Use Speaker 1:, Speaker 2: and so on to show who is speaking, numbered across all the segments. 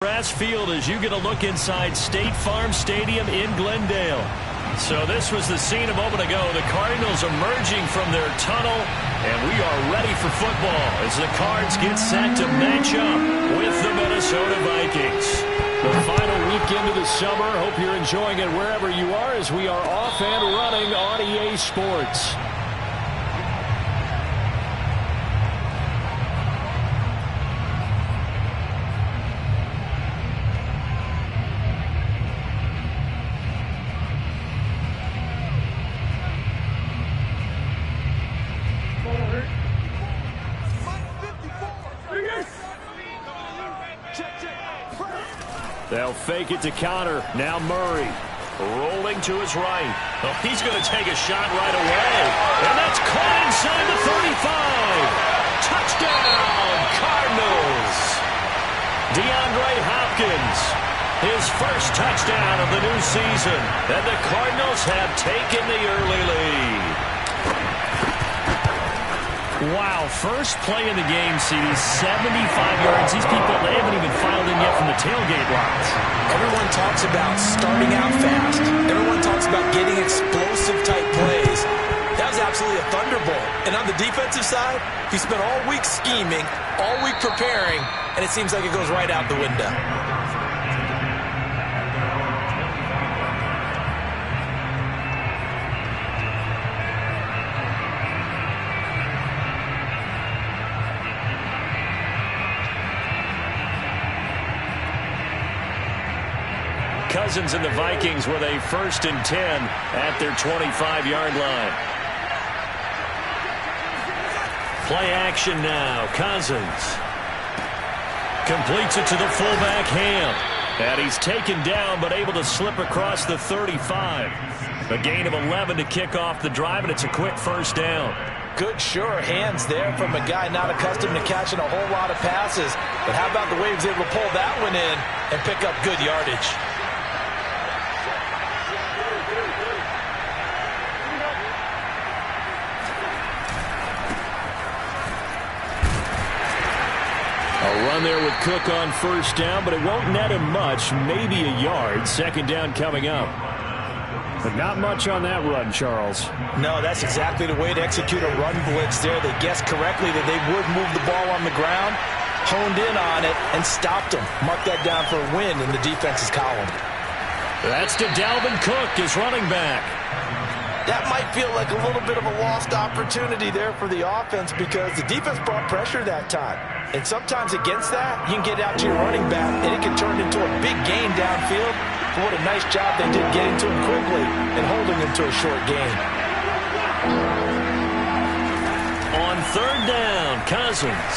Speaker 1: Grass field as you get a look inside State Farm Stadium in Glendale. So this was the scene a moment ago. The Cardinals emerging from their tunnel, and we are ready for football as the Cards get set to match up with the Minnesota Vikings. The final weekend of the summer. Hope you're enjoying it wherever you are as we are off and running on EA Sports. They'll fake it to counter. Now Murray rolling to his right. Oh, he's going to take a shot right away. And that's caught inside the 35. Touchdown, Cardinals. DeAndre Hopkins, his first touchdown of the new season. And the Cardinals have taken the early lead. Wow, first play in the game, CD, 75 yards. These people, they haven't even filed in yet from the tailgate lines.
Speaker 2: Everyone talks about starting out fast. Everyone talks about getting explosive-type plays. That was absolutely a thunderbolt. And on the defensive side, he spent all week scheming, all week preparing, and it seems like it goes right out the window.
Speaker 1: Cousins and the Vikings with a 1st and 10 at their 25-yard line. Play action now. Cousins completes it to the fullback Ham. And he's taken down but able to slip across the 35. A gain of 11 to kick off the drive, and it's a quick 1st down.
Speaker 2: Good, sure hands there from a guy not accustomed to catching a whole lot of passes. But how about the way he was able to pull that one in and pick up good yardage?
Speaker 1: A run there with Cook on 1st down, but it won't net him much, maybe a yard. 2nd down coming up. But not much on that run, Charles.
Speaker 2: No, that's exactly the way to execute a run blitz there. They guessed correctly that they would move the ball on the ground, honed in on it, and stopped them. Mark that down for a win in the defense's column.
Speaker 1: That's to Dalvin Cook, his running back.
Speaker 2: That might feel like a little bit of a lost opportunity there for the offense because the defense brought pressure that time. And sometimes against that, you can get out to your running back, and it can turn into a big gain downfield. But what a nice job they did getting to him quickly and holding him to a short gain.
Speaker 1: On 3rd down, Cousins.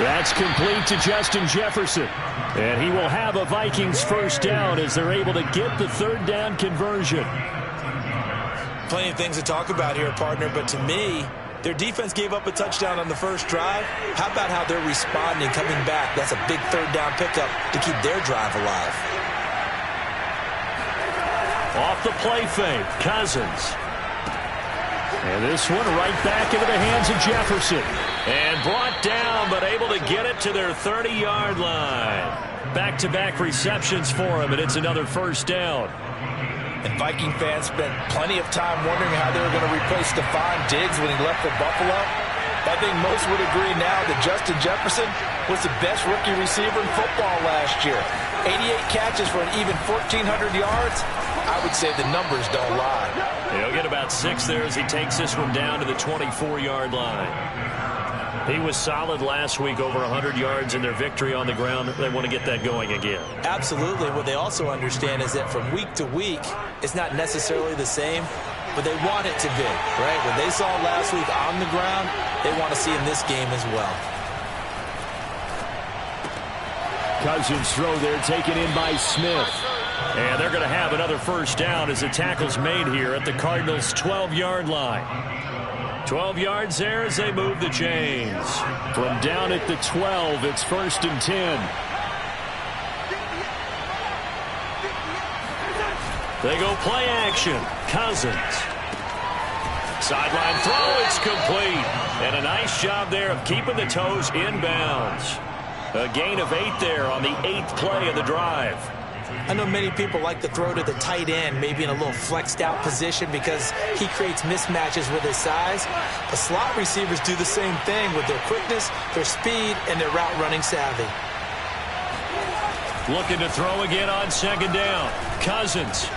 Speaker 1: That's complete to Justin Jefferson. And he will have a Vikings 1st down as they're able to get the 3rd down conversion.
Speaker 2: Plenty of things to talk about here, partner, but to me, their defense gave up a touchdown on the first drive. How about how they're responding, coming back? That's a big 3rd down pickup to keep their drive alive.
Speaker 1: Off the play fake, Cousins. And this one right back into the hands of Jefferson. And brought down, but able to get it to their 30-yard line. Back-to-back receptions for him, and it's another 1st down.
Speaker 2: And Viking fans spent plenty of time wondering how they were going to replace Stephon Diggs when he left for Buffalo. I think most would agree now that Justin Jefferson was the best rookie receiver in football last year. 88 catches for an even 1,400 yards. I would say the numbers don't lie.
Speaker 1: He'll get about 6 there as he takes this one down to the 24-yard line. He was solid last week, over 100 yards in their victory on the ground. They want to get that going again.
Speaker 2: Absolutely. What they also understand is that from week to week, it's not necessarily the same, but they want it to be, right? What they saw last week on the ground, they want to see in this game as well.
Speaker 1: Cousins throw there, taken in by Smith. And they're going to have another 1st down as the tackle's made here at the Cardinals' 12-yard line. 12 yards there as they move the chains. From down at the 12, it's 1st and 10. They go play action. Cousins. Sideline throw, it's complete. And a nice job there of keeping the toes inbounds. A gain of 8 there on the 8th play of the drive.
Speaker 2: I know many people like to throw to the tight end, maybe in a little flexed out position because he creates mismatches with his size. But slot receivers do the same thing with their quickness, their speed, and their route running savvy.
Speaker 1: Looking to throw again on 2nd down. Cousins.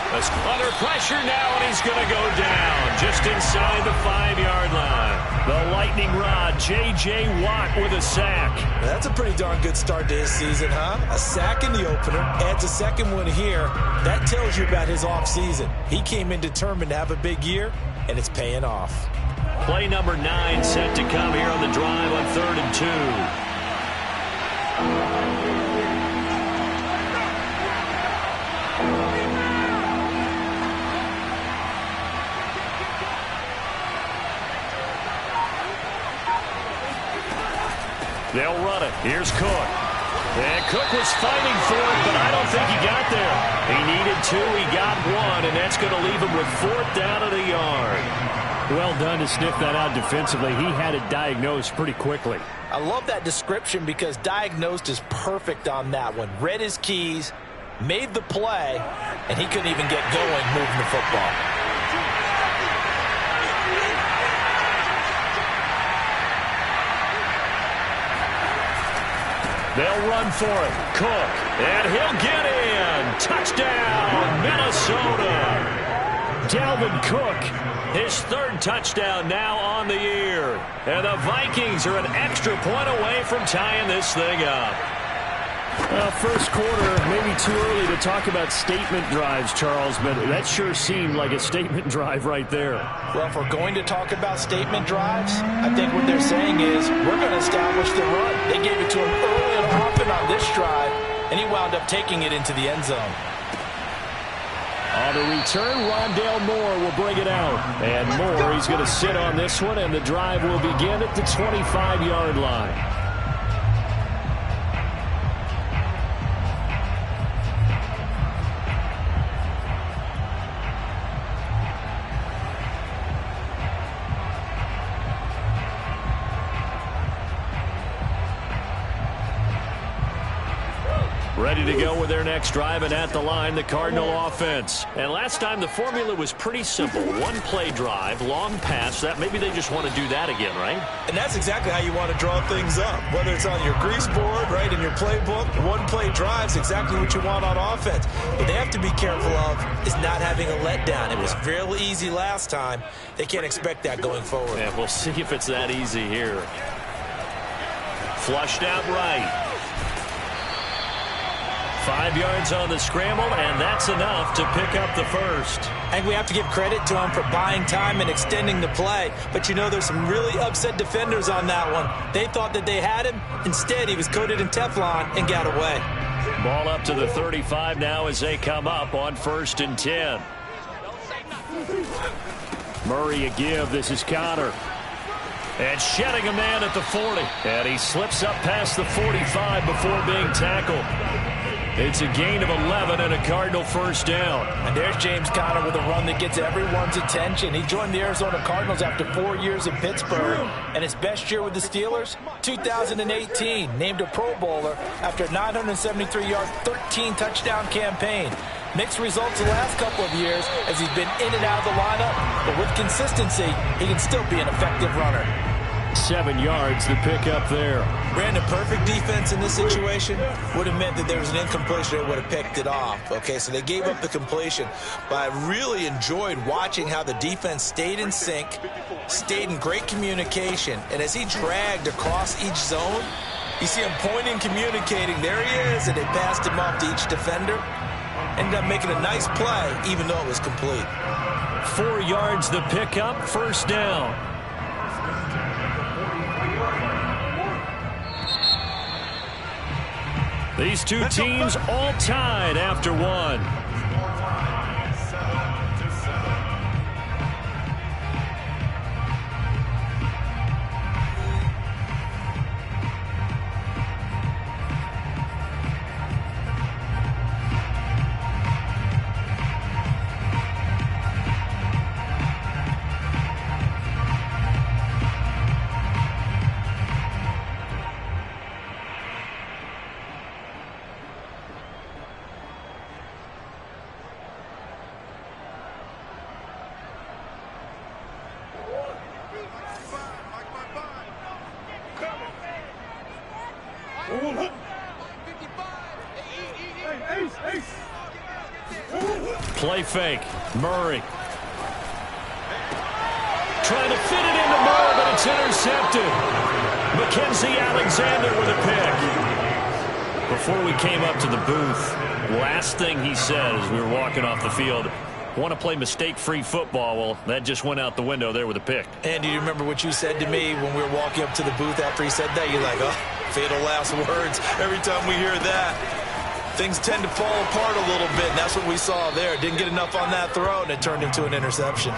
Speaker 1: Under pressure now, and he's going to go down just inside the 5-yard line. The lightning rod, J.J. Watt with a sack.
Speaker 2: That's a pretty darn good start to his season, huh? A sack in the opener, adds a second one here. That tells you about his offseason. He came in determined to have a big year, and it's paying off.
Speaker 1: Play number 9 set to come here on the drive on 3rd and 2. They'll run it. Here's Cook. And Cook was fighting for it, but I don't think he got there. He needed 2. He got 1, and that's going to leave him with 4th down at a yard.
Speaker 3: Well done to sniff that out defensively. He had it diagnosed pretty quickly.
Speaker 2: I love that description because diagnosed is perfect on that one. Read his keys, made the play, and he couldn't even get going moving the football.
Speaker 1: They'll run for it. Cook. And he'll get in. Touchdown, Minnesota. Dalvin Cook, his 3rd touchdown now on the year. And the Vikings are an extra point away from tying this thing up.
Speaker 3: First quarter, maybe too early to talk about statement drives, Charles, but that sure seemed like a statement drive right there.
Speaker 2: Well, if we're going to talk about statement drives, I think what they're saying is we're going to establish the run. They gave it to him early and often on this drive, and he wound up taking it into the end zone.
Speaker 3: On the return, Rondale Moore will bring it out. And Moore, he's going to sit on this one, and the drive will begin at the 25-yard line.
Speaker 1: Ready to go with their next drive, and at the line, the Cardinal offense. And last time, the formula was pretty simple. 1-play drive, long pass. That maybe they just want to do that again, right?
Speaker 2: And that's exactly how you want to draw things up. Whether it's on your grease board, right, in your playbook, 1-play drive's exactly what you want on offense. What they have to be careful of is not having a letdown. It was fairly easy last time. They can't expect that going forward.
Speaker 1: Yeah, we'll see if it's that easy here. Flushed out right. 5 yards on the scramble, and that's enough to pick up the first.
Speaker 2: I think we have to give credit to him for buying time and extending the play. But, you know, there's some really upset defenders on that one. They thought that they had him. Instead, he was coated in Teflon and got away.
Speaker 1: Ball up to the 35 now as they come up on 1st and 10. Murray a give. This is Connor. And shedding a man at the 40. And he slips up past the 45 before being tackled. It's a gain of 11 and a Cardinal 1st down.
Speaker 2: And there's James Conner with a run that gets everyone's attention. He joined the Arizona Cardinals after 4 years in Pittsburgh. And his best year with the Steelers, 2018. Named a Pro Bowler after a 973-yard, 13-touchdown campaign. Mixed results the last couple of years as he's been in and out of the lineup. But with consistency, he can still be an effective runner.
Speaker 3: 7 yards, the pickup there.
Speaker 2: Brandon, perfect defense in this situation would have meant that there was an incompletion. They would have picked it off. Okay, so they gave up the completion. But I really enjoyed watching how the defense stayed in sync, stayed in great communication. And as he dragged across each zone, you see him pointing, communicating. There he is, and they passed him off to each defender. Ended up making a nice play, even though it was complete.
Speaker 1: 4 yards the pickup, 1st down. These two teams all tied after one.
Speaker 3: Play fake. Murray. Trying to fit it into Moore, but it's intercepted. Mackenzie Alexander with a pick. Before we came up to the booth, last thing he said as we were walking off the field, want to play mistake-free football. Well, that just went out the window there with a pick.
Speaker 2: And do you remember what you said to me when we were walking up to the booth after he said that? You're like, oh, fatal last words. Every time we hear that, things tend to fall apart a little bit, and that's what we saw there. Didn't get enough on that throw, and it turned into an interception.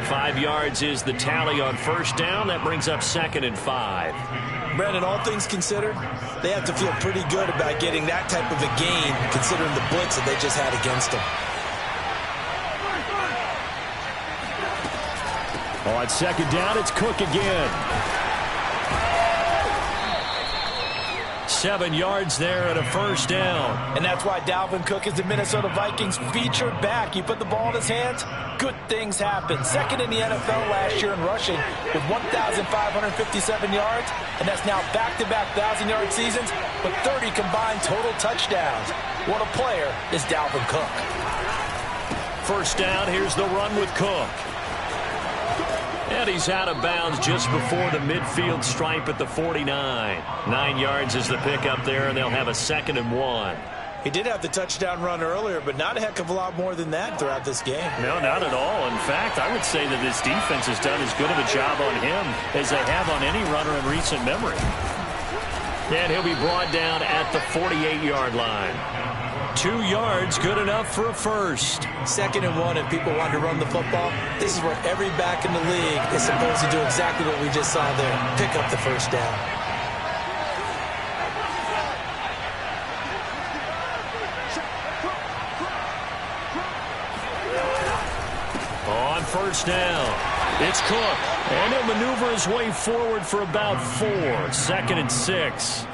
Speaker 3: 5 yards is the tally on first down. That brings up 2nd and 5.
Speaker 2: Brandon, all things considered, they have to feel pretty good about getting that type of a gain, considering the blitz that they just had against them.
Speaker 3: On 2nd down, it's Cook again. 7 yards there and a first down.
Speaker 2: And that's why Dalvin Cook is the Minnesota Vikings featured back. You put the ball in his hands, good things happen. Second in the NFL last year in rushing with 1,557 yards, and that's now back-to-back 1,000-yard seasons with 30 combined total touchdowns. What a player is Dalvin Cook.
Speaker 3: First down, here's the run with Cook. And he's out of bounds just before the midfield stripe at the 49. 9 yards is the pickup there, and they'll have a 2nd and 1.
Speaker 2: He did have the touchdown run earlier, but not a heck of a lot more than that throughout this game.
Speaker 3: No, not at all. In fact, I would say that this defense has done as good of a job on him as they have on any runner in recent memory. And he'll be brought down at the 48-yard line. 2 yards, good enough for a first.
Speaker 2: 2nd and 1, if people want to run the football, this is where every back in the league is supposed to do exactly what we just saw there. Pick up the first down.
Speaker 3: On first down, it's Cook. And he'll maneuver his way forward for about 4. 2nd and 6.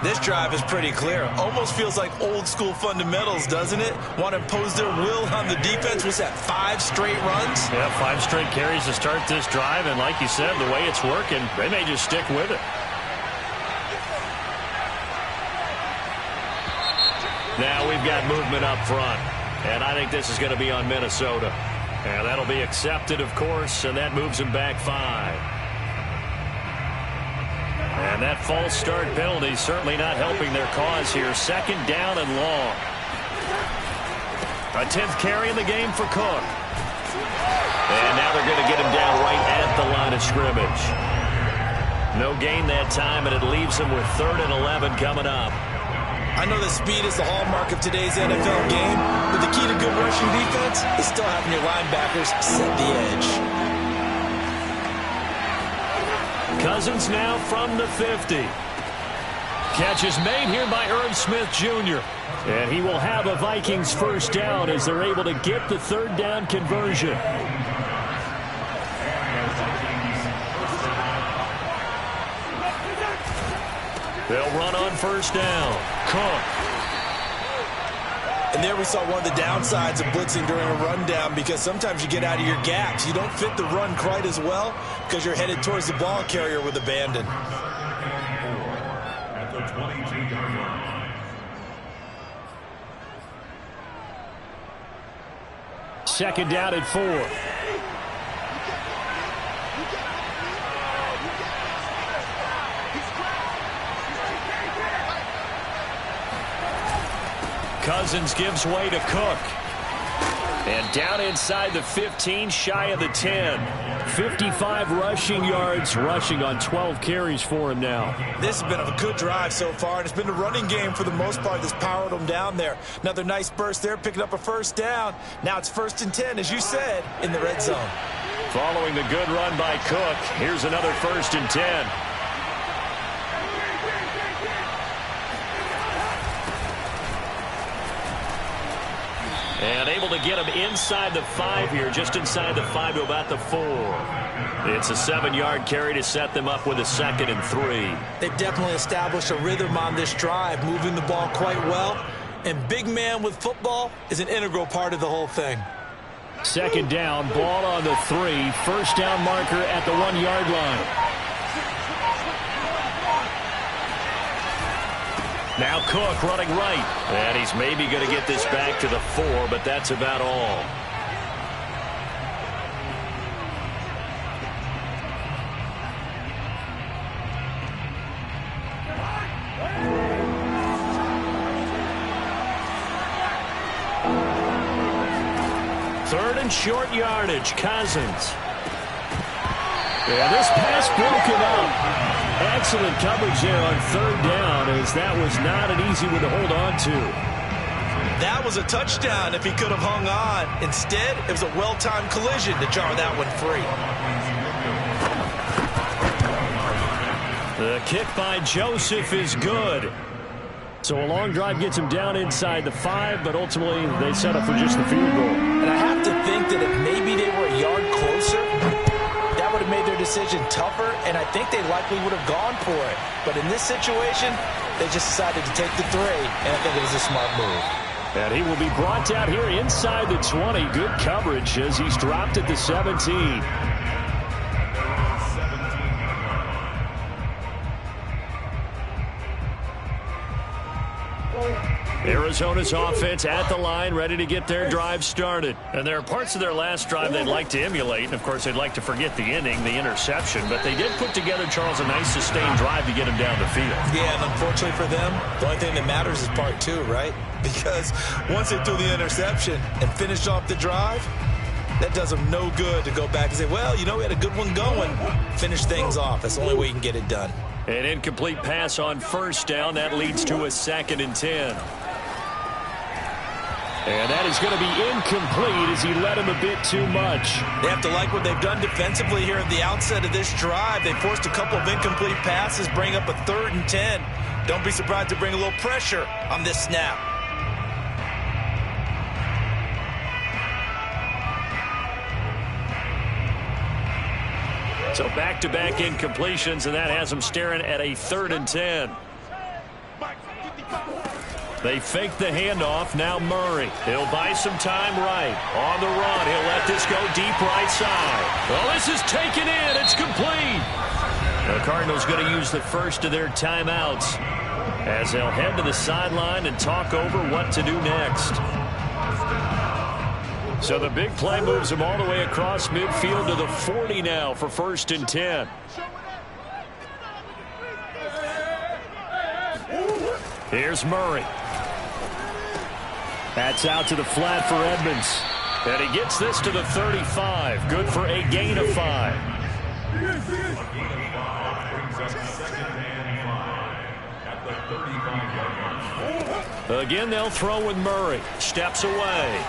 Speaker 2: This drive is pretty clear. Almost feels like old-school fundamentals, doesn't it? Want to impose their will on the defense. Was that 5 straight runs?
Speaker 3: Yeah, 5 straight carries to start this drive, and like you said, the way it's working, they may just stick with it. Now we've got movement up front, and I think this is going to be on Minnesota. And that'll be accepted, of course, and that moves them back 5. And that false start penalty certainly not helping their cause here. 2nd down and long. A 10th carry in the game for Cook. And now they're going to get him down right at the line of scrimmage. No gain that time, and it leaves them with 3rd and 11 coming up.
Speaker 2: I know that speed is the hallmark of today's NFL game, but the key to good rushing defense is still having your linebackers set the edge.
Speaker 3: Cousins now from the 50. Catch is made here by Irv Smith Jr. And he will have a Vikings first down as they're able to get the 3rd down conversion. They'll run on first down. Cook.
Speaker 2: And there we saw one of the downsides of blitzing during a rundown, because sometimes you get out of your gaps. You don't fit the run quite as well because you're headed towards the ball carrier with abandon.
Speaker 4: At the 22-yard line.
Speaker 3: 2nd down at 4. Cousins gives way to Cook. And down inside the 15, shy of the 10. 55 rushing yards, rushing on 12 carries for him now.
Speaker 2: This has been a good drive so far, and it's been the running game for the most part that's powered them down there. Another nice burst there, picking up a first down. Now it's 1st and 10, as you said, in the red zone.
Speaker 3: Following the good run by Cook, here's another 1st and 10. And able to get him inside the 5 here, just inside the 5 to about the 4. It's a 7-yard carry to set them up with a 2nd and 3.
Speaker 2: They've definitely established a rhythm on this drive, moving the ball quite well. And big man with football is an integral part of the whole thing.
Speaker 3: 2nd down, ball on the 3. First down marker at the 1-yard line.
Speaker 1: Now Cook running right. And he's maybe going to get this back to the 4, but that's about all. Third and short yardage, Cousins.
Speaker 3: Yeah, this pass broken up. Excellent coverage there on third down, as that was not an easy one to hold on to.
Speaker 2: That was a touchdown if he could have hung on. Instead, it was a well-timed collision to jar that one free.
Speaker 3: The kick by Joseph is good. So a long drive gets him down inside the 5, but ultimately they settle for just the field goal.
Speaker 2: And I have to think that if maybe they were a yard closer, that would have made their decision tougher, and I think they likely would have gone for it. But in this situation, they just decided to take the 3, and I think it was a smart move.
Speaker 3: And he will be brought down here inside the 20. Good coverage as he's dropped at the 17. Arizona's offense at the line, ready to get their drive started.
Speaker 1: And there are parts of their last drive they'd like to emulate. And, of course, they'd like to forget the inning, the interception. But they did put together, Charles, a nice sustained drive to get him down the field.
Speaker 2: Yeah, and unfortunately for them, the only thing that matters is part 2, right? Because once they threw the interception and finished off the drive, that does them no good to go back and say, well, you know, we had a good one going. Finish things off. That's the only way you can get it done.
Speaker 3: An incomplete pass on first down. That leads to a 2nd and 10. And that is going to be incomplete as he led him a bit too much.
Speaker 2: They have to like what they've done defensively here at the outset of this drive. They forced a couple of incomplete passes, bring up a 3rd and 10. Don't be surprised to bring a little pressure on this snap.
Speaker 3: So back-to-back incompletions, and that has them staring at a 3rd and 10. They fake the handoff. Now Murray. He'll buy some time right. On the run. He'll let this go deep right side. Well, this is taken in. It's complete. The Cardinals going to use the first of their timeouts as they'll head to the sideline and talk over what to do next. So the big play moves them all the way across midfield to the 40 now for 1st and 10. Here's Murray. That's out to the flat for Edmonds. And he gets this to the 35. Good for a gain of 5. Again, they'll throw with Murray. Steps away.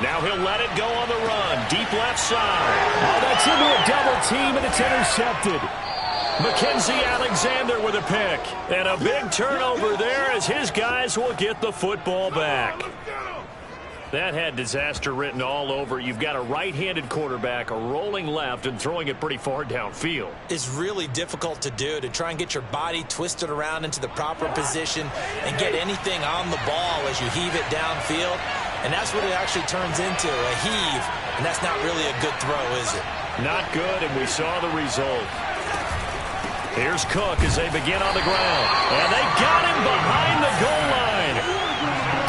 Speaker 3: Now he'll let it go on the run. Deep left side. Oh, that's into a double team, and it's intercepted. Mackenzie Alexander with a pick. And a big turnover there as his guys will get the football back. That had disaster written all over. You've got a right-handed quarterback, a rolling left, and throwing it pretty far downfield.
Speaker 2: It's really difficult to do, to try and get your body twisted around into the proper position and get anything on the ball as you heave it downfield. And that's what it actually turns into, a heave. And that's not really a good throw, is it?
Speaker 3: Not good, and we saw the result. Here's Cook as they begin on the ground. And they got him behind the goal line.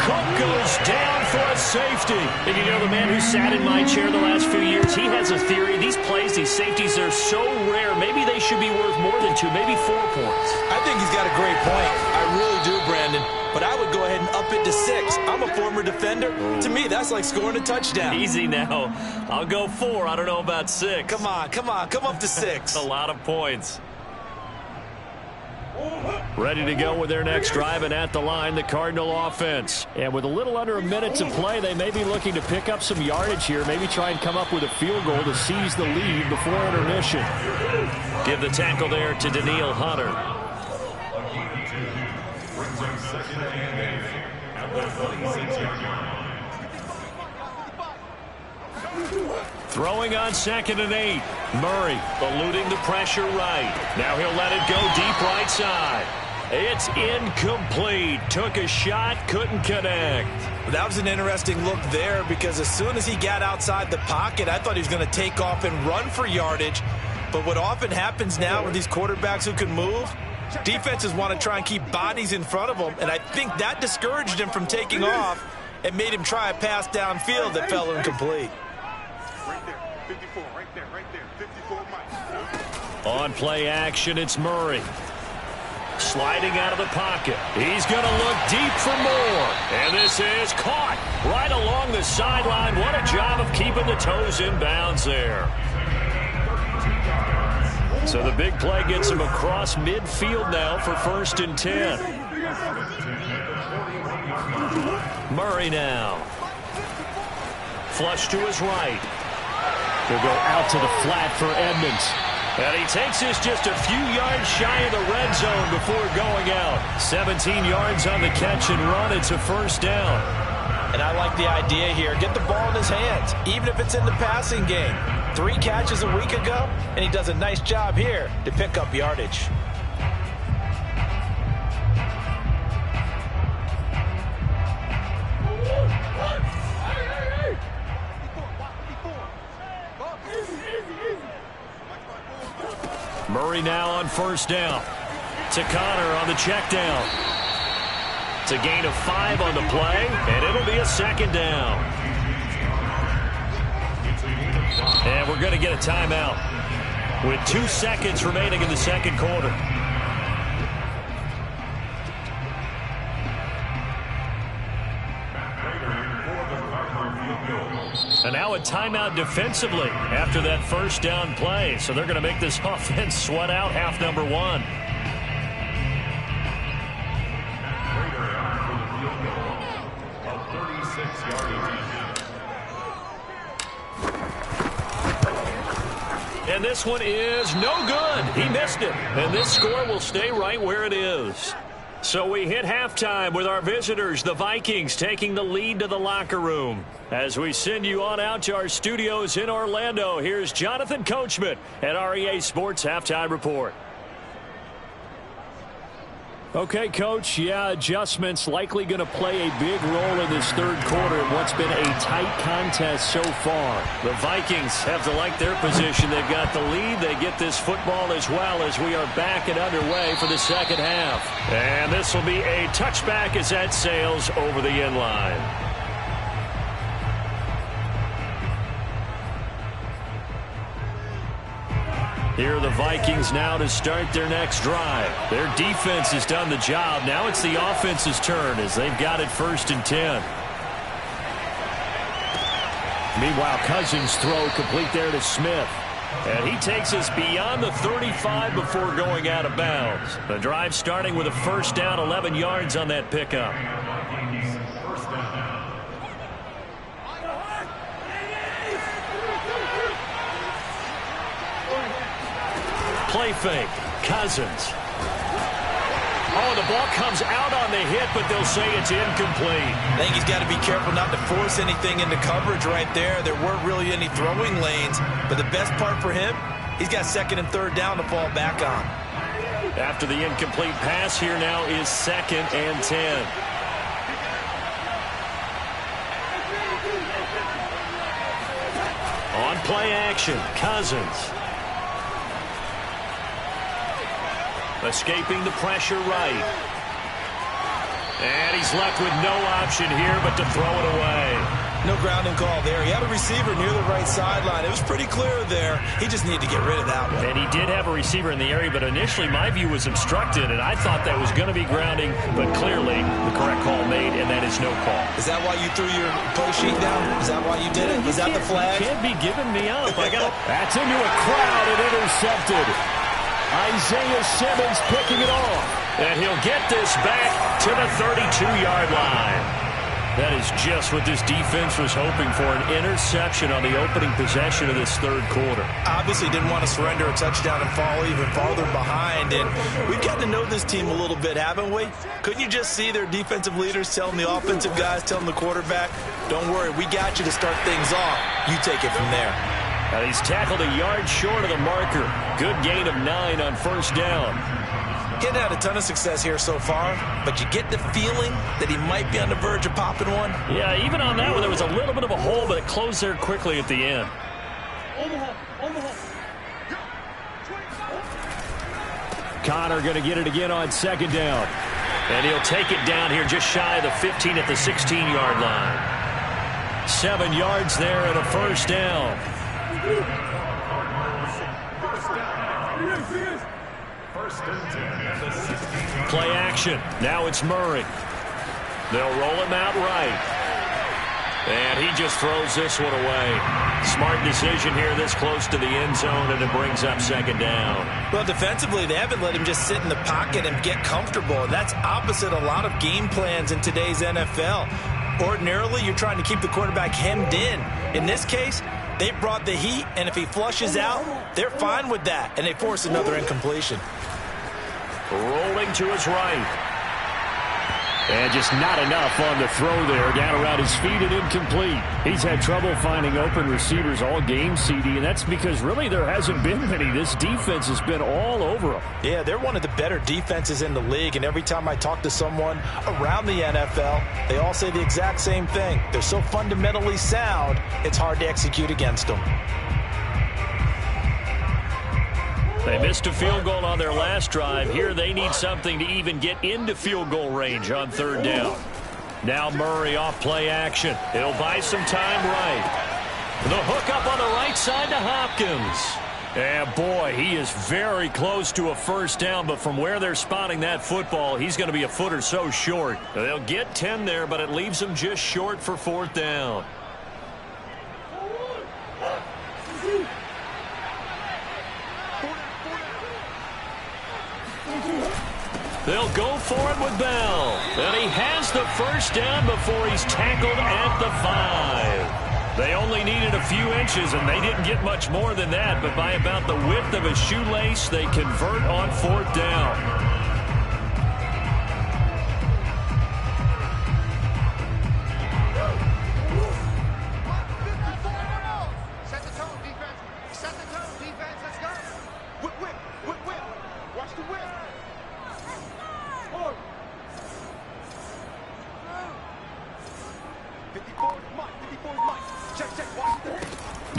Speaker 3: Cook goes down for a safety.
Speaker 1: And you know, the man who sat in my chair the last few years, he has a theory. These plays, these safeties, they're so rare. Maybe they should be worth more than 2, maybe 4 points.
Speaker 2: I think he's got a great point. I really do, Brandon. But I would go ahead and up it to 6. I'm a former defender. To me, that's like scoring a touchdown.
Speaker 1: Easy now. I'll go 4. I don't know about 6.
Speaker 2: Come on. Come up to 6.
Speaker 1: A lot of points.
Speaker 3: Ready to go with their next drive, and at the line, the Cardinal offense. And with a little under a minute to play, they may be looking to pick up some yardage here, maybe try and come up with a field goal to seize the lead before intermission.
Speaker 1: Give the tackle there to Daniil Hunter.
Speaker 3: Throwing on 2nd and 8. Murray eluding the pressure right. Now he'll let it go deep right side. It's incomplete. Took a shot, couldn't connect.
Speaker 2: That was an interesting look there because as soon as he got outside the pocket, I thought he was going to take off and run for yardage. But what often happens now with these quarterbacks who can move, Defenses want to try and keep bodies in front of them, and I think that discouraged him from taking off and made him try a pass downfield that fell incomplete.
Speaker 5: Right there, 54, right there, 54 Mike.
Speaker 1: On play action, it's Murray. Sliding out of the pocket. He's going to look deep for more. And this is caught right along the sideline. What a job of keeping the toes in bounds there. So the big play gets him across midfield now for 1st and 10. Murray now. Flush to his right. He'll go out to the flat for Edmonds. And he takes this just a few yards shy of the red zone before going out. 17 yards on the catch and run. It's a 1st down.
Speaker 2: And I like the idea here. Get the ball in his hands, even if it's in the passing game. 3 catches a week ago, and he does a nice job here to pick up yardage.
Speaker 1: Murray now on 1st down. To Connor on the check down. It's a gain of 5 on the play, and it'll be a 2nd down. And we're going to get a timeout with 2 seconds remaining in the 2nd quarter. And now a timeout defensively after that 1st down play. So they're going to make this offense sweat out half number 1. And this one is no good. He missed it. And this score will stay right where it is. So we hit halftime with our visitors, the Vikings, taking the lead to the locker room. As we send you on out to our studios in Orlando, here's Jonathan Coachman at REA Sports Halftime Report. Okay, Coach, adjustments likely going to play a big role in this 3rd quarter in what's been a tight contest so far. The Vikings have to like their position. They've got the lead. They get this football as well as we are back and underway for the 2nd half. And this will be a touchback as that sails over the end line. Here are the Vikings now to start their next drive. Their defense has done the job. Now it's the offense's turn as they've got it 1st and 10. Meanwhile, Cousins' throw complete there to Smith. And he takes us beyond the 35 before going out of bounds. The drive starting with a 1st down, 11 yards on that pickup. Play fake. Cousins. Oh, the ball comes out on the hit, but they'll say it's incomplete.
Speaker 2: I think he's got to be careful not to force anything into coverage right there. There weren't really any throwing lanes, but the best part for him, he's got 2nd and 3rd down to fall back on.
Speaker 1: After the incomplete pass, here now is 2nd and 10. On play action, Cousins. Escaping the pressure right. And he's left with no option here but to throw it away.
Speaker 2: No grounding call there. He had a receiver near the right sideline. It was pretty clear there. He just needed to get rid of that one.
Speaker 1: And he did have a receiver in the area, but initially my view was obstructed, and I thought that was going to be grounding, but clearly the correct call made, and that is no call.
Speaker 2: Is that why you threw your play sheet down? Is that why you did it? Was that the flag?
Speaker 1: You can't be giving me up. That's into a crowd and intercepted. Isaiah Simmons picking it off. And he'll get this back to the 32-yard line. That is just what this defense was hoping for, an interception on the opening possession of this 3rd quarter.
Speaker 2: Obviously didn't want to surrender a touchdown and fall even farther behind. And we've gotten to know this team a little bit, haven't we? Couldn't you just see their defensive leaders telling the offensive guys, telling the quarterback, don't worry, we got you to start things off. You take it from there.
Speaker 1: And he's tackled a yard short of the marker. Good gain of 9 on 1st down.
Speaker 2: He hadn't had a ton of success here so far, but you get the feeling that he might be on the verge of popping one.
Speaker 1: Yeah, even on that one, there was a little bit of a hole, but it closed there quickly at the end.
Speaker 3: Connor going to get it again on second down.
Speaker 1: And he'll take it down here just shy of the 15 at the 16-yard line.
Speaker 3: 7 yards there and a first down. Play action. Now it's Murray.
Speaker 1: They'll roll him out right. And he just throws this one away. Smart decision here this close to the end zone, and it brings up second down.
Speaker 2: Well, defensively, they haven't let him just sit in the pocket and get comfortable. And that's opposite a lot of game plans in today's NFL. Ordinarily, you're trying to keep the quarterback hemmed in. In this case, they brought the heat, and if he flushes out, they're fine with that, and they force another incompletion.
Speaker 1: Rolling to his right.
Speaker 3: And just not enough on the throw there. Down around his feet and incomplete. He's had trouble finding open receivers all game, CD, and that's because really there hasn't been many. This defense has been all over him.
Speaker 2: Yeah, they're one of the better defenses in the league, and every time I talk to someone around the NFL, they all say the exact same thing. They're so fundamentally sound, it's hard to execute against them.
Speaker 3: They missed a field goal on their last drive. Here they need something to even get into field goal range on third down. Now Murray off play action. He'll buy some time right. The hook up on the right side to Hopkins. And boy, he is very close to a first down, but from where they're spotting that football, he's going to be a foot or so short. They'll get 10 there, but it leaves them just short for fourth down. They'll go for it with Bell. And he has the first down before he's tackled at the 5. They only needed a few inches, and they didn't get much more than that. But by about the width of a shoelace, they convert on fourth down.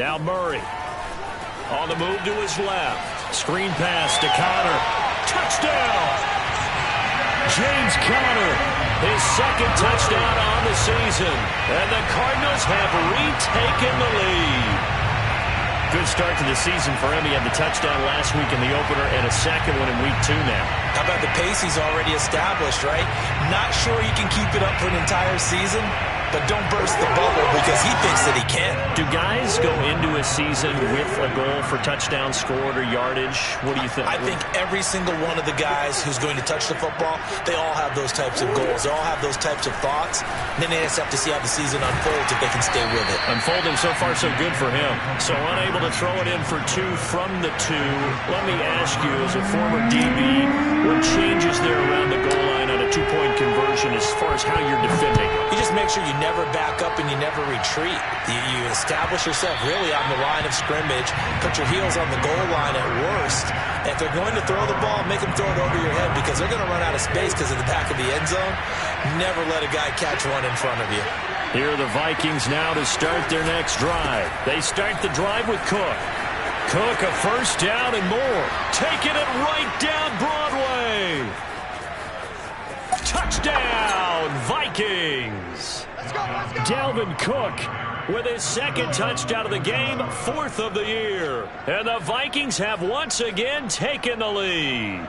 Speaker 3: Now Murray on the move to his left. Screen pass to Connor. Touchdown! James Conner, his second touchdown on the season. And the Cardinals have retaken the lead. Good start to the season for him. He had the touchdown last week in the opener and a second one in week 2 now.
Speaker 2: How about the pace he's already established, right? Not sure he can keep it up for an entire season, but don't burst the bubble because he thinks that he can.
Speaker 1: Do guys go into a season with a goal for touchdown scored or yardage? What do you think?
Speaker 2: I think every single one of the guys who's going to touch the football, they all have those types of goals. They all have those types of thoughts. And then they just have to see how the season unfolds if they can stay with it.
Speaker 1: Unfolding so far so good for him. So unable to throw it in for 2 from the 2. Let me ask you, as a former DB, what changes there around the goal line on a 2-point conversion as far as how you're defending?
Speaker 2: You just make sure you never back up and you never retreat. You establish yourself really on the line of scrimmage, put your heels on the goal line at worst. And if they're going to throw the ball, make them throw it over your head because they're going to run out of space because of the back of the end zone. Never let a guy catch one in front of you.
Speaker 3: Here are the Vikings now to start their next drive. They start the drive with Cook. Cook, a first down and more. Taking it right down Broadway. Touchdown, Vikings.
Speaker 5: Let's go, let's go.
Speaker 3: Dalvin Cook with his second touchdown of the game, 4th of the year. And the Vikings have once again taken the lead.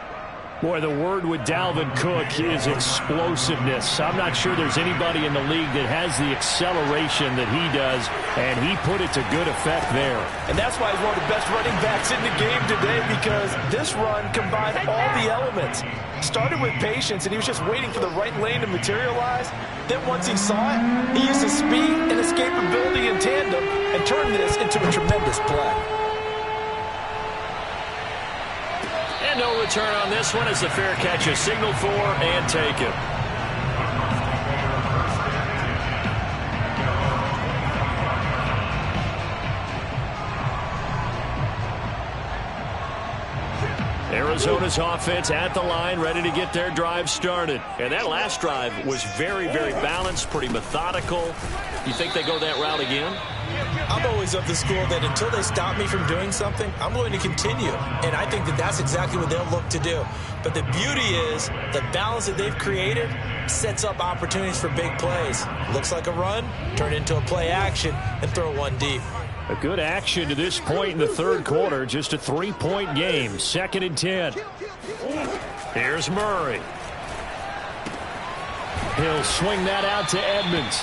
Speaker 3: Boy, the word with Dalvin Cook is explosiveness. I'm not sure there's anybody in the league that has the acceleration that he does, and he put it to good effect there.
Speaker 2: And that's why he's one of the best running backs in the game today because this run combined all the elements. Started with patience, and he was just waiting for the right lane to materialize. Then once he saw it, he used his speed and escapability in tandem and turned this into a tremendous play.
Speaker 3: And no return on this one as the fair catch is signaled for and taken. Arizona's offense at the line, ready to get their drive started. And that last drive was very, very balanced, pretty methodical. You think they go that route again?
Speaker 2: I'm always of the school that until they stop me from doing something, I'm going to continue. And I think that that's exactly what they'll look to do. But the beauty is the balance that they've created sets up opportunities for big plays. Looks like a run, turn into a play action, and throw one deep.
Speaker 3: A good action to this point in the third quarter. Just a 3-point game. 2nd and 10. Here's Murray. He'll swing that out to Edmonds.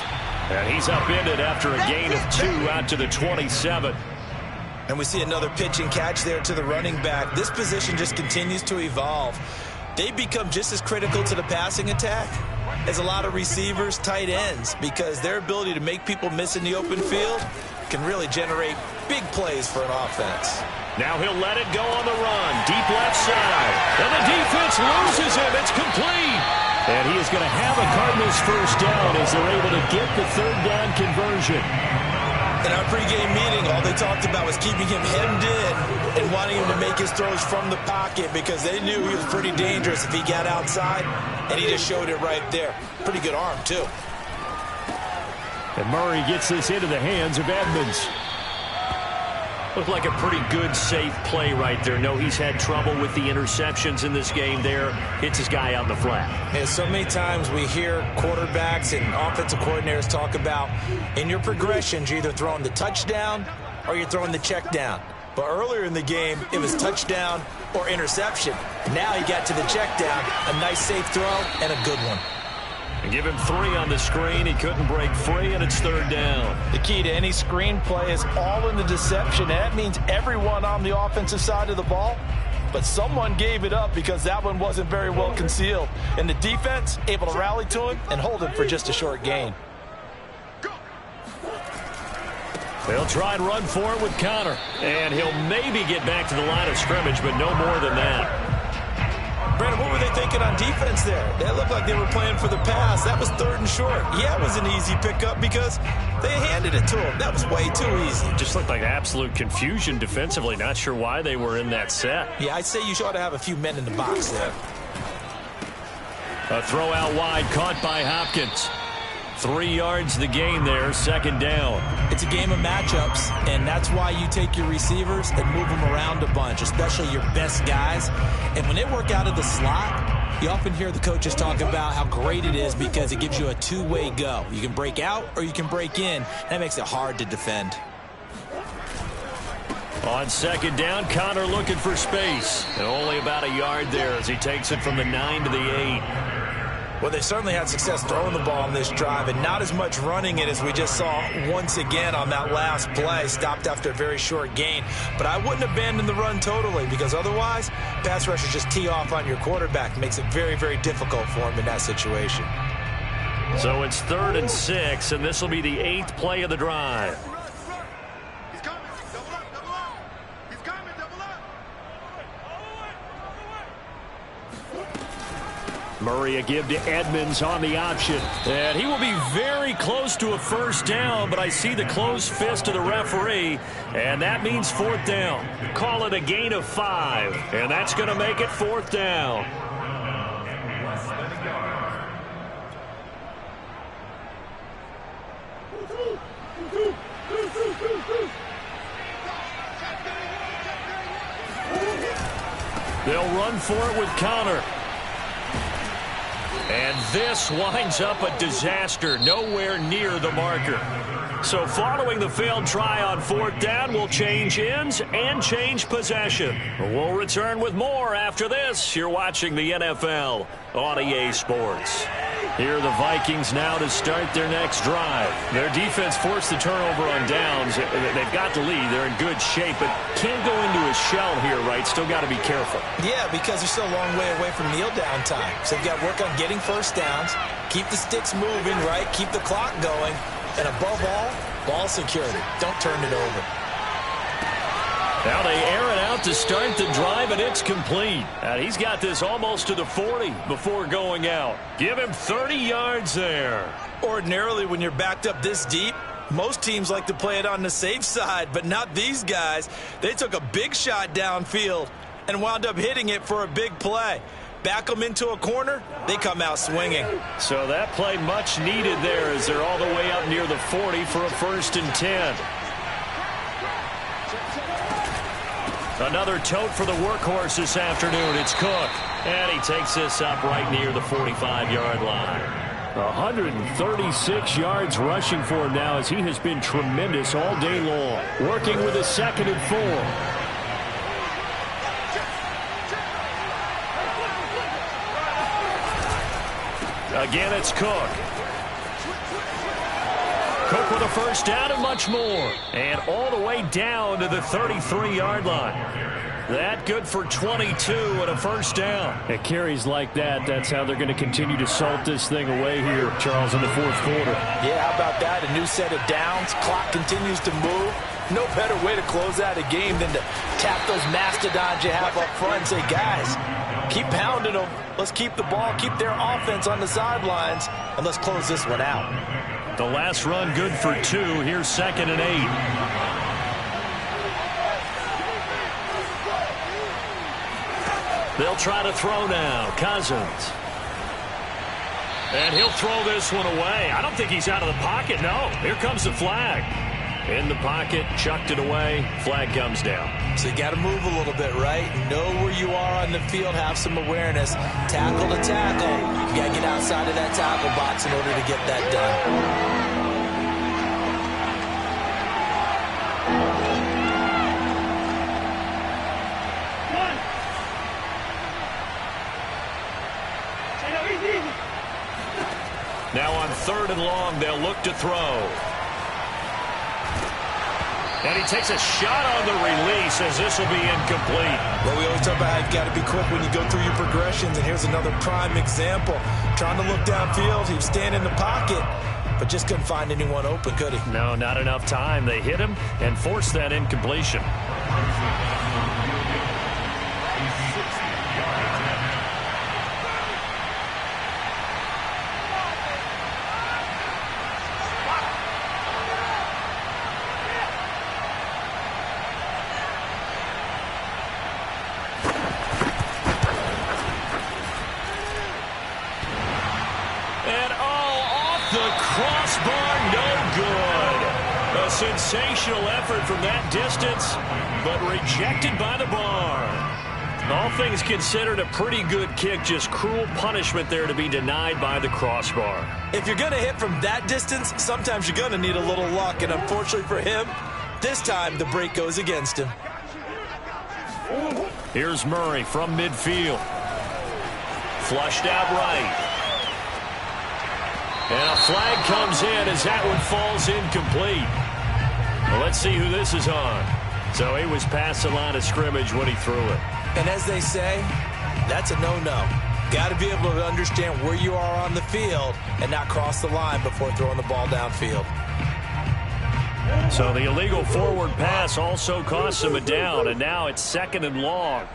Speaker 3: And he's upended after a gain of 2 out to the 27.
Speaker 2: And we see another pitch and catch there to the running back. This position just continues to evolve. They become just as critical to the passing attack as a lot of receivers, tight ends, because their ability to make people miss in the open field can really generate big plays for an offense.
Speaker 3: Now he'll let it go on the run. Deep left side. And the defense loses him. It's complete. And he is going to have a Cardinals first down as they're able to get the third down conversion.
Speaker 2: In our pregame meeting, all they talked about was keeping him hemmed in and wanting him to make his throws from the pocket because they knew he was pretty dangerous if he got outside, and he just showed it right there. Pretty good arm, too.
Speaker 3: And Murray gets this into the hands of Edmonds. Looked like a pretty good, safe play right there. No, he's had trouble with the interceptions in this game there. Hits his guy out in the flat.
Speaker 2: And so many times we hear quarterbacks and offensive coordinators talk about in your progressions, you're either throwing the touchdown or you're throwing the check down. But earlier in the game, it was touchdown or interception. Now he got to the check down, a nice safe throw, and a good one.
Speaker 3: And give him 3 on the screen. He couldn't break free, and it's third down.
Speaker 2: The key to any screen play is all in the deception. And that means everyone on the offensive side of the ball, but someone gave it up because that one wasn't very well concealed. And the defense able to rally to him and hold him for just a short gain.
Speaker 3: They'll try and run for it with Connor. And he'll maybe get back to the line of scrimmage, but no more than that.
Speaker 2: Brandon, what were they thinking on defense there? They looked like they were playing for the pass. That was 3rd and short. Yeah, it was an easy pickup because they handed it to him. That was way too easy.
Speaker 3: Just looked like absolute confusion defensively. Not sure why they were in that set.
Speaker 2: Yeah, I'd say you ought to have a few men in the box there.
Speaker 3: A throw out wide caught by Hopkins. 3 yards the gain there, 2nd down.
Speaker 2: It's a game of matchups, and that's why you take your receivers and move them around a bunch, especially your best guys. And when they work out of the slot, you often hear the coaches talk about how great it is because it gives you a two-way go. You can break out or you can break in. That makes it hard to defend.
Speaker 3: On 2nd down, Connor looking for space. And only about a yard there as he takes it from the 9 to the 8.
Speaker 2: Well, they certainly had success throwing the ball on this drive and not as much running it as we just saw once again on that last play. Stopped after a very short gain. But I wouldn't abandon the run totally because otherwise, pass rushers just tee off on your quarterback. Makes it very, very difficult for him in that situation.
Speaker 3: So it's 3rd and 6, and this will be the 8th play of the drive.
Speaker 5: He's coming. Double up, double up. He's coming, double up.
Speaker 3: Murray a give to Edmonds on the option. And he will be very close to a first down, but I see the closed fist of the referee, and that means 4th down. Call it a gain of 5, and that's going to make it 4th down. They'll run for it with Connor. And this winds up a disaster, nowhere near the marker. So following the failed try on 4th down, we'll change ends and change possession. We'll return with more after this. You're watching the NFL on EA Sports. Here are the Vikings now to start their next drive. Their defense forced the turnover on downs. They've got the lead. They're in good shape, but can't go into a shell here, right? Still got to be careful.
Speaker 2: Yeah, because they're still a long way away from kneel down time. So they've got to work on getting first downs, keep the sticks moving, right? Keep the clock going. And above all, ball security. Don't turn it over.
Speaker 3: Now they air it out to start the drive, and it's complete. And he's got this almost to the 40 before going out. Give him 30 yards there.
Speaker 2: Ordinarily, when you're backed up this deep, most teams like to play it on the safe side, but not these guys. They took a big shot downfield and wound up hitting it for a big play. Back them into a corner, they come out swinging.
Speaker 3: So that play much needed there as they're all the way up near the 40 for a 1st and 10. Another tote for the workhorse this afternoon. It's Cook. And he takes this up right near the 45-yard line. 136 yards rushing for him now as he has been tremendous all day long. Working with a 2nd and 4. Again, it's Cook. Cook with a 1st down and much more. And all the way down to the 33-yard line. That good for 22 and a 1st down. At carries like that, that's how they're going to continue to salt this thing away here, Charles, in the 4th quarter.
Speaker 2: Yeah, how about that? A new set of downs. Clock continues to move. No better way to close out a game than to tap those mastodons you have up front and say, guys, keep pounding them. Let's keep the ball, keep their offense on the sidelines, and let's close this one out.
Speaker 3: The last run good for 2. Here's 2nd and 8. They'll try to throw now. Cousins. And he'll throw this one away. I don't think he's out of the pocket. No. Here comes the flag. In the pocket, chucked it away. Flag comes down.
Speaker 2: So you got to move a little bit, right? Know where you are on the field. Have some awareness. Tackle to tackle. You got to get outside of that tackle box in order to get that done.
Speaker 3: Now on 3rd and long, they'll look to throw. And he takes a shot on the release as this will be incomplete.
Speaker 2: Well, we always talk about how you've got to be quick when you go through your progressions, and here's another prime example. Trying to look downfield, he was standing in the pocket, but just couldn't find anyone open, could he?
Speaker 3: No, not enough time. They hit him and forced that incompletion. Sensational effort from that distance, but rejected by the bar. All things considered, a pretty good kick, just cruel punishment there to be denied by the crossbar.
Speaker 2: If you're going to hit from that distance, sometimes you're going to need a little luck, and unfortunately for him, this time the break goes against him.
Speaker 3: Here's Murray from midfield. Flushed out right. And a flag comes in as that one falls incomplete. Well, let's see who this is on. So he was past the line of scrimmage when he threw it.
Speaker 2: And as they say, that's a no-no. Got to be able to understand where you are on the field and not cross the line before throwing the ball downfield.
Speaker 3: So the illegal forward pass also costs him a down, and now it's 2nd and long.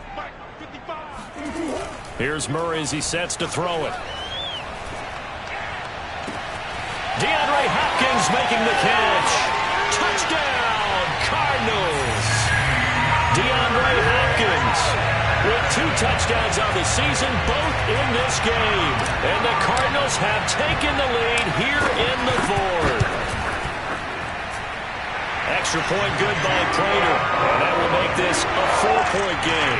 Speaker 3: Here's Murray as he sets to throw it. DeAndre Hopkins making the catch. Touchdown, Cardinals. DeAndre Hopkins with 2 touchdowns on the season, both in this game. And the Cardinals have taken the lead here in the 4th. Extra point good by Prater. And that will make this a 4-point game.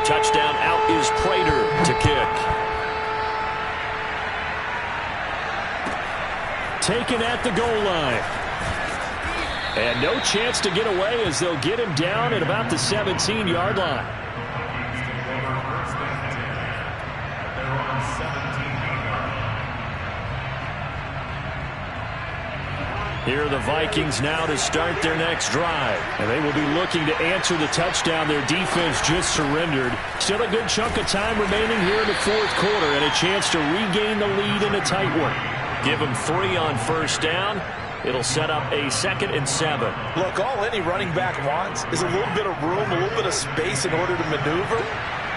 Speaker 3: Touchdown, out is Prater to kick. Taken at the goal line. And no chance to get away as they'll get him down at about the 17-yard line. Here are the Vikings now to start their next drive. And they will be looking to answer the touchdown their defense just surrendered. Still a good chunk of time remaining here in the 4th quarter and a chance to regain the lead in a tight one. Give them 3 on 1st down. It'll set up a 2nd and 7.
Speaker 2: Look, all any running back wants is a little bit of room, a little bit of space in order to maneuver.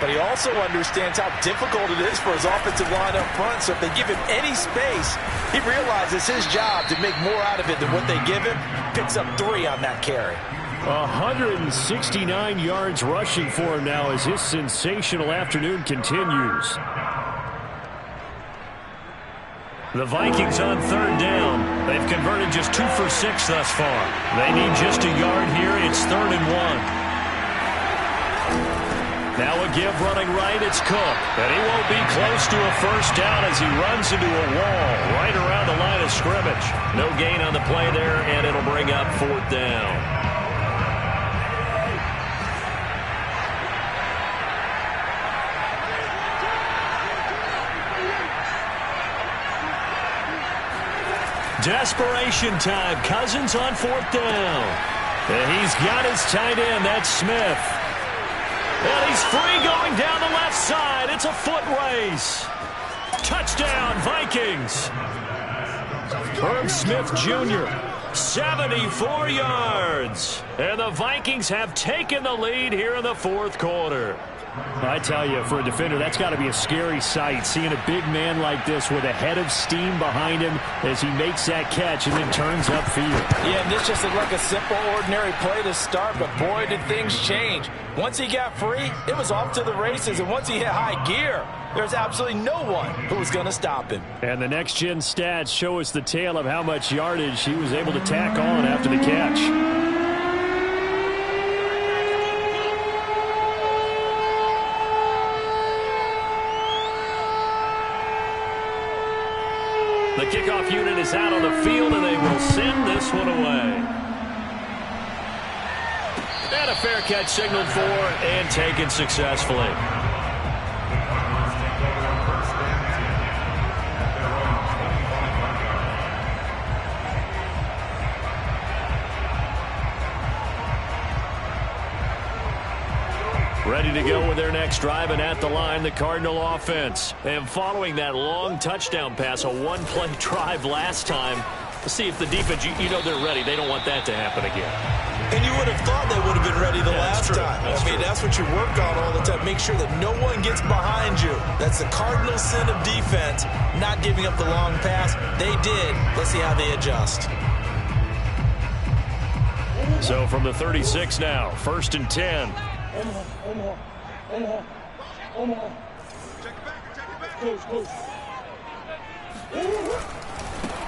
Speaker 2: but he also understands how difficult it is for his offensive line up front. So if they give him any space, he realizes his job to make more out of it than what they give him. Picks up 3 on that carry.
Speaker 3: 169 yards rushing for him now as his sensational afternoon continues. The Vikings on 3rd down. They've converted just 2 for 6 thus far. They need just a yard here. It's 3rd and 1. Now a give running right. It's Cook. And he won't be close to a first down as he runs into a wall right around the line of scrimmage. No gain on the play there, and it'll bring up 4th down. Desperation time. Cousins on 4th down. And he's got his tight end. That's Smith. And he's free going down the left side. It's a foot race. Touchdown, Vikings. Herb Smith Jr., 74 yards. And the Vikings have taken the lead here in the 4th quarter. I tell you, for a defender, that's got to be a scary sight, seeing a big man like this with a head of steam behind him as he makes that catch and then turns upfield.
Speaker 2: Yeah, and this just looked like a simple, ordinary play to start, but boy, did things change. Once he got free, it was off to the races, and once he hit high gear, there's absolutely no one who was going to stop him.
Speaker 3: And the next-gen stats show us the tale of how much yardage he was able to tack on after the catch. The kickoff unit is out on the field, and they will send this one away. And a fair catch signaled for and taken successfully. Ready to go with their next drive, and at the line, the Cardinal offense. And following that long touchdown pass, a one-play drive last time, let's see if the defense, you know they're ready. They don't want that to happen again.
Speaker 2: And you would have thought they would have been ready the last time. That's what you work on all the time. Make sure that no one gets behind you. That's the cardinal sin of defense, not giving up the long pass. They did. Let's see how they adjust.
Speaker 3: So from the 36 now, 1st and 10.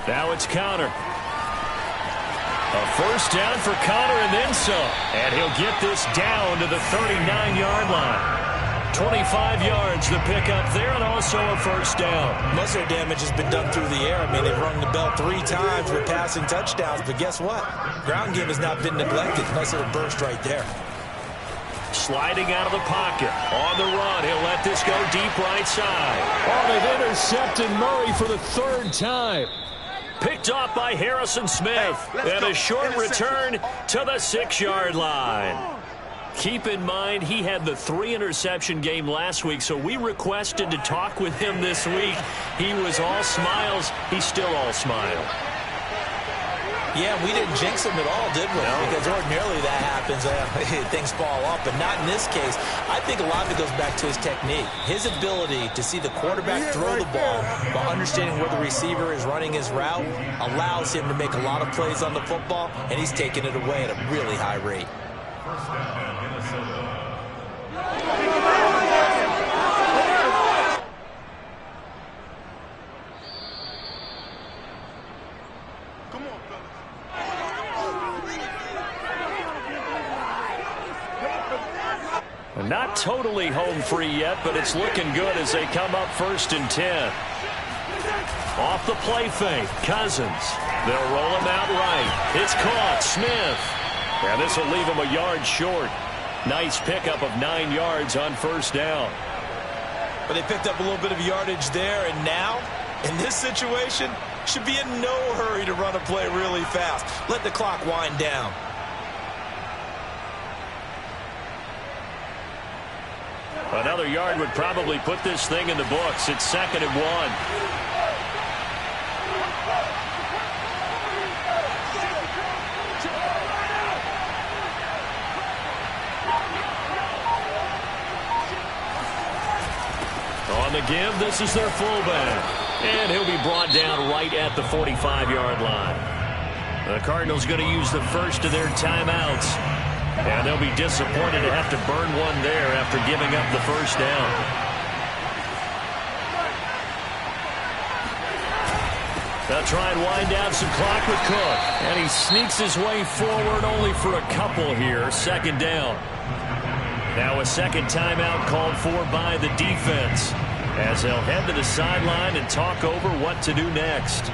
Speaker 3: Now it's Conner. A first down for Conner and then some. And he'll get this down to the 39-yard line. 25 yards the pickup there, and also a first down.
Speaker 2: Most of their damage has been done through the air. I mean, they've rung the bell 3 times with passing touchdowns, but guess what? Ground game has not been neglected. Nice little burst right there.
Speaker 3: Sliding out of the pocket. On the run. He'll let this go deep right side. Oh, they've intercepted Murray for the 3rd time. Picked off by Harrison Smith. And a short return to the 6-yard line. Keep in mind, he had the 3-interception game last week, so we requested to talk with him this week. He was all smiles. He's still all smile.
Speaker 2: Yeah, we didn't jinx him at all, did we? No. Because ordinarily that happens. Things fall off, but not in this case. I think a lot of it goes back to his technique. His ability to see the quarterback throw the ball while understanding where the receiver is running his route allows him to make a lot of plays on the football, and he's taking it away at a really high rate.
Speaker 3: Not totally home free yet, but it's looking good as they come up 1st and 10. Off the play fake, Cousins. They'll roll him out right. It's caught, Smith. And this will leave him a yard short. Nice pickup of 9 yards on 1st down.
Speaker 2: But they picked up a little bit of yardage there, and now, in this situation, should be in no hurry to run a play really fast. Let the clock wind down.
Speaker 3: Another yard would probably put this thing in the books. It's 2nd and 1. the give. This is their fullback. And he'll be brought down right at the 45-yard line. The Cardinals going to use the first of their timeouts. And they'll be disappointed to have to burn one there after giving up the first down. They'll try and wind down some clock with Cook. And he sneaks his way forward only for a couple here. Second down. Now a second timeout called for by the defense, as they'll head to the sideline and talk over what to do next.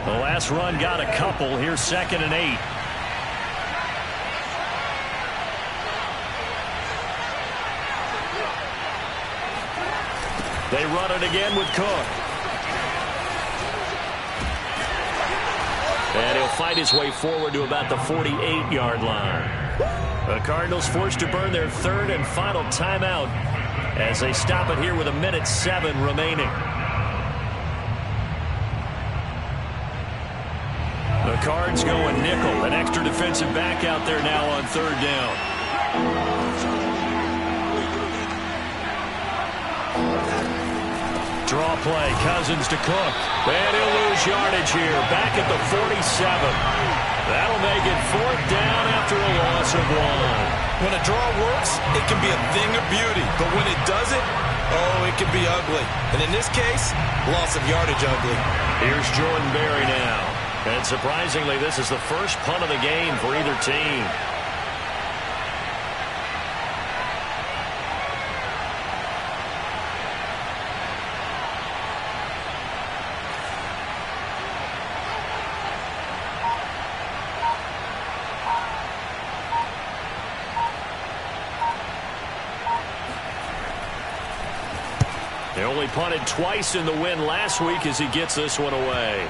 Speaker 3: The last run got a couple. Here's 2nd and 8. They run it again with Cook. And he'll fight his way forward to about the 48-yard line. The Cardinals forced to burn their third and final timeout as they stop it here with 1:07 remaining. The Cards going nickel. An extra defensive back out there now on third down. Draw play, Cousins to Cook. And he'll lose yardage here, back at the 47. That'll make it 4th down after a loss of 1.
Speaker 2: When a draw works, it can be a thing of beauty. But when it doesn't, oh, it can be ugly. And in this case, loss of yardage ugly.
Speaker 3: Here's Jordan Berry now. And surprisingly, this is the first punt of the game for either team. They only punted twice in the win last week as he gets this one away.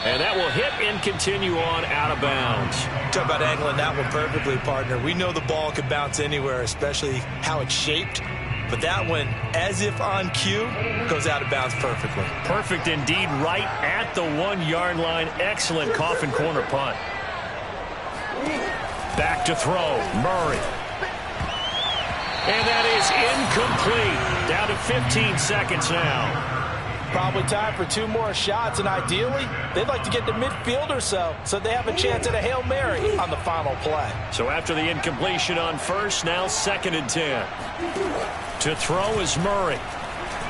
Speaker 3: And that will hit and continue on out of bounds.
Speaker 2: Talk about angling that one perfectly, partner. We know the ball can bounce anywhere, especially how it's shaped. But that one, as if on cue, goes out of bounds perfectly.
Speaker 3: Perfect indeed, right at the 1-yard line. Excellent coffin corner punt. Back to throw, Murray. And that is incomplete. Down to 15 seconds now.
Speaker 2: Probably time for 2 more shots, and ideally, they'd like to get to midfield or so they have a chance at a Hail Mary on the final play.
Speaker 3: So after the incompletion on first, now 2nd and 10. To throw is Murray.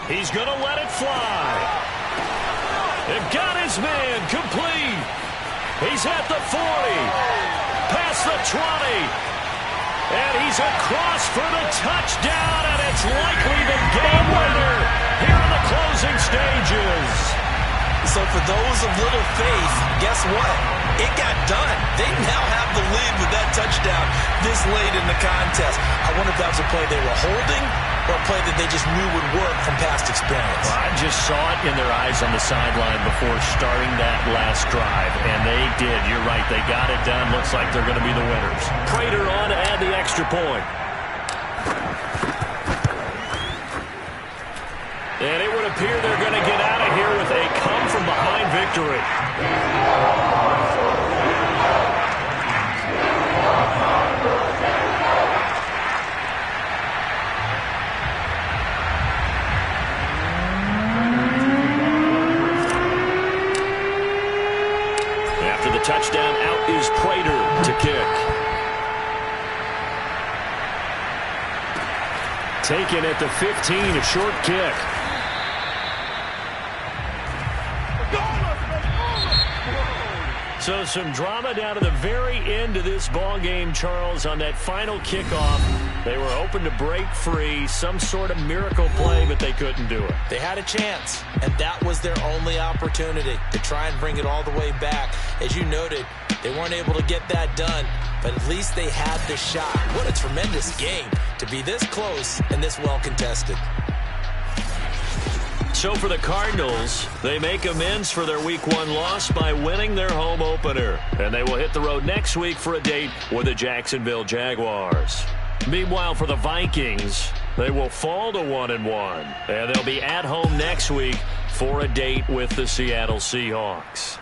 Speaker 3: He's going to let it fly. It got his man complete. He's at the 40. Past the 20. And he's across for the touchdown, and it's likely the game winner here in the closing stages.
Speaker 2: So for those of little faith, guess what? It got done. They now have the lead with that touchdown this late in the contest. I wonder if that was a play they were holding or a play that they just knew would work from past experience.
Speaker 3: Well, I just saw it in their eyes on the sideline before starting that last drive, and they did. You're right. They got it done. Looks like they're going to be the winners. Prater on to add the extra point. And it would appear they're going to get out of here with a come-from-behind victory. After the touchdown, out is Prater to kick. Taken at the 15, a short kick. So some drama down to the very end of this ball game, Charles, on that final kickoff. They were open to break free, some sort of miracle play, but they couldn't do it.
Speaker 2: They had a chance, and that was their only opportunity to try and bring it all the way back. As you noted, they weren't able to get that done, but at least they had the shot. What a tremendous game to be this close and this well contested.
Speaker 3: So for the Cardinals, they make amends for their Week 1 loss by winning their home opener. And they will hit the road next week for a date with the Jacksonville Jaguars. Meanwhile, for the Vikings, they will fall to 1-1. And they'll be at home next week for a date with the Seattle Seahawks.